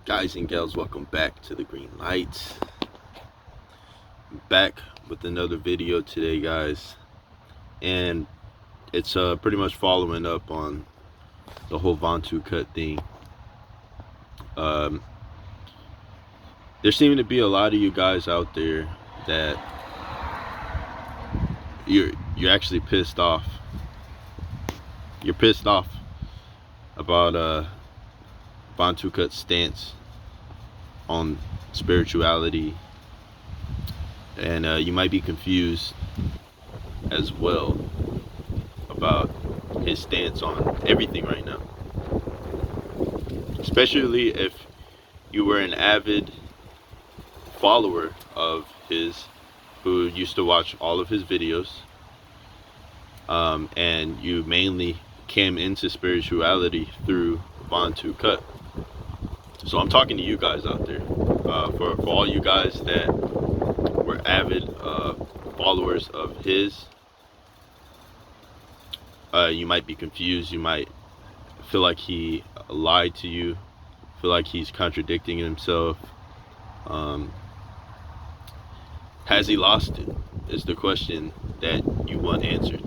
Guys and gals, welcome back to the Green Light. Back with another video today, guys, and it's pretty much following up on the whole VonTooCut thing. There seem to be a lot of you guys out there that you're actually pissed off. You're pissed off about VonTooCut's stance on spirituality, and you might be confused as well about his stance on everything right now, especially if you were an avid follower of his, who used to watch all of his videos, and you mainly came into spirituality through VonTooCut. So I'm talking to you guys out there, for all you guys that were avid followers of his. You might be confused. You might feel like he lied to you, feel like he's contradicting himself. Has he lost it? Is the question that you want answered.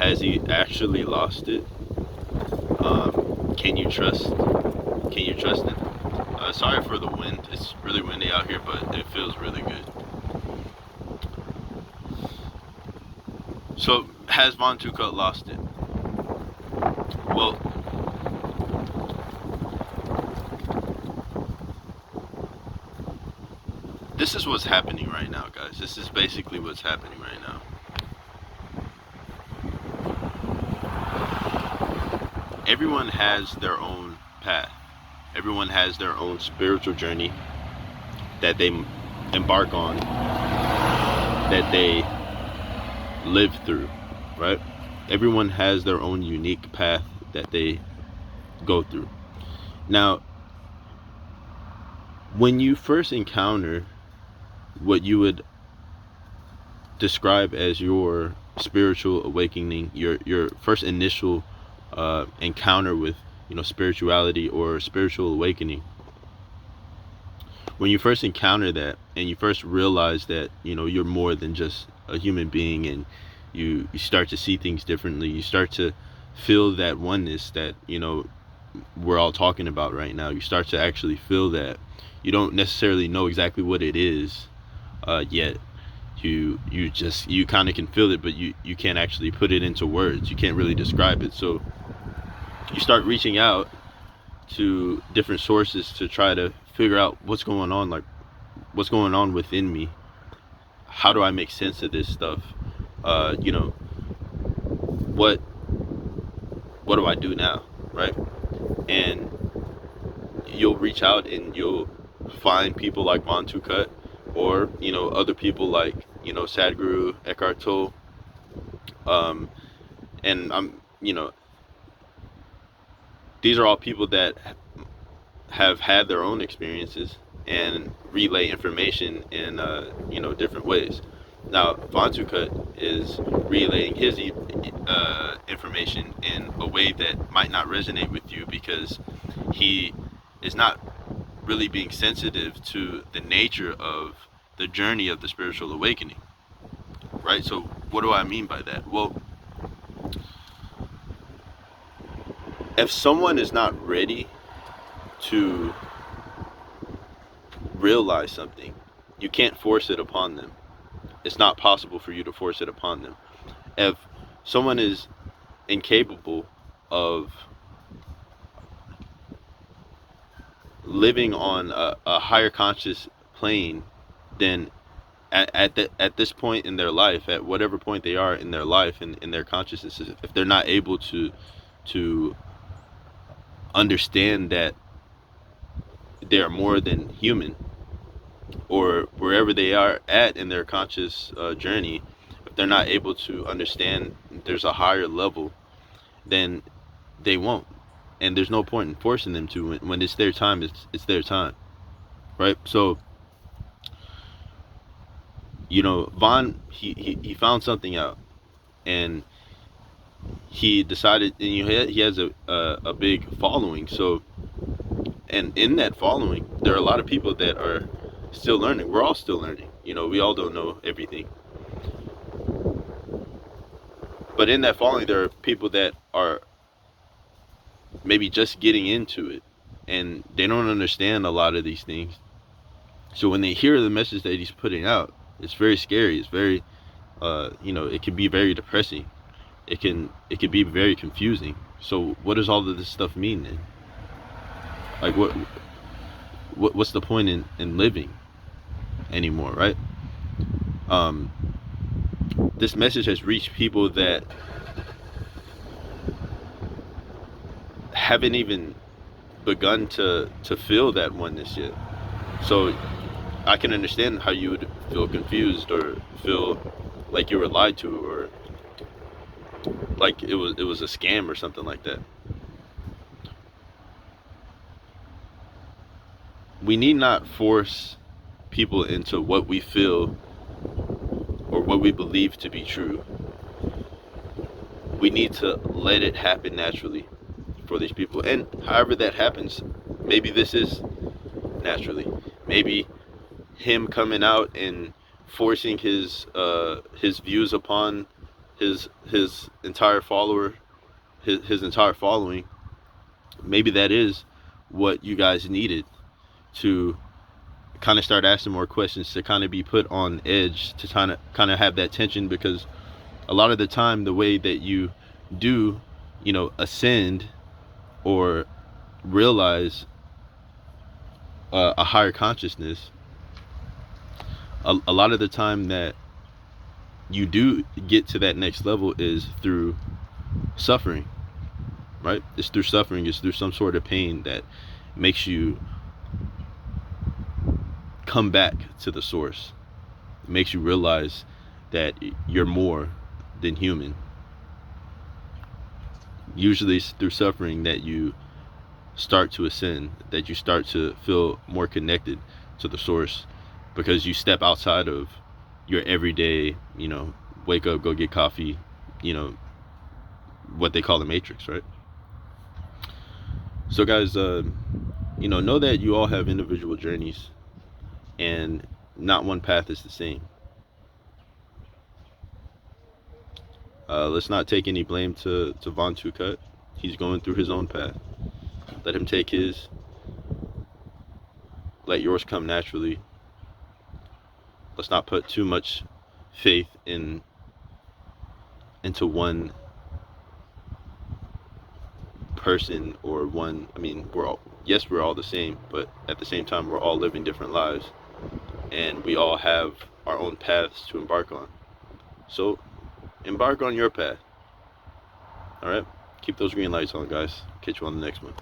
Has he actually lost it? Can you trust him? Sorry for the wind. It's really windy out here, but it feels really good. So, has VonTooCut lost it? Well, this is what's happening right now, guys. This is basically what's happening right now. Everyone has their own path. Everyone has their own spiritual journey that they embark on, that they live through, right? Everyone has their own unique path that they go through. Now, when you first encounter what you would describe as your spiritual awakening, your first initial encounter with spirituality or spiritual awakening, when you first encounter that and you first realize that you're more than just a human being, and you start to see things differently, you start to feel that oneness that we're all talking about right now. You start to actually feel that. You don't necessarily know exactly what it is yet. You kind of can feel it, but you can't actually put it into words. You can't really describe it. So you start reaching out to different sources to try to figure out what's going on, like what's going on within me. How do I make sense of this stuff? What do I do now, right? And you'll reach out and you'll find people like VonTooCut, or other people like Sadhguru, Eckhart Tolle, and these are all people that have had their own experiences and relay information in different ways. Now, VonTooCut is relaying his information in a way that might not resonate with you, because he is not really being sensitive to the nature of the journey of the spiritual awakening, right? So what do I mean by that? Well, if someone is not ready to realize something, you can't force it upon them. It's not possible for you to force it upon them. If someone is incapable of living on a higher conscious plane, then at this point in their life, at whatever point they are in their life and in their consciousness, if they're not able to understand that they are more than human, or wherever they are at in their conscious journey, if they're not able to understand there's a higher level, then they won't. And there's no point in forcing them to. When it's their time, it's their time, right? So Von, he found something out, and he decided, and he has a big following. So And in that following, there are a lot of people that are still learning. We're all still learning. You know, we all don't know everything. But in that following, there are people that are maybe just getting into it, and they don't understand a lot of these things. So when they hear the message that he's putting out, it's very scary. It's very, you know, it can be very depressing. It can be very confusing. So what does all of this stuff mean then? Like what's the point in living anymore, right? Um, this message has reached people that haven't even begun to feel that oneness yet. So I can understand how you would feel confused or feel like you were lied to, or like it was a scam or something like that. We need not force people into what we feel or what we believe to be true. We need to let it happen naturally for these people. And however that happens, maybe this is naturally. Maybe him coming out and forcing his views upon his entire follower, his entire following. Maybe that is what you guys needed to kind of start asking more questions, to kind of be put on edge, to kind of have that tension, because a lot of the time the way that you do, you know, ascend or realize a higher consciousness, a lot of the time that you do get to that next level is through suffering, right? It's through suffering. It's through some sort of pain that makes you come back to the source. It makes you realize that you're more than human. Usually it's through suffering that you start to ascend, that you start to feel more connected to the source, because you step outside of your everyday, you know, wake up, go get coffee, you know, what they call the matrix, right? So guys, you know that you all have individual journeys, and not one path is the same. Let's not take any blame to VonTooCut. He's going through his own path. Let him take his. Let yours come naturally. Let's not put too much faith into one person or one. I mean, we're all the same, but at the same time, we're all living different lives, and we all have our own paths to embark on. So embark on your path. All right, keep those green lights on, guys. Catch you on the next one.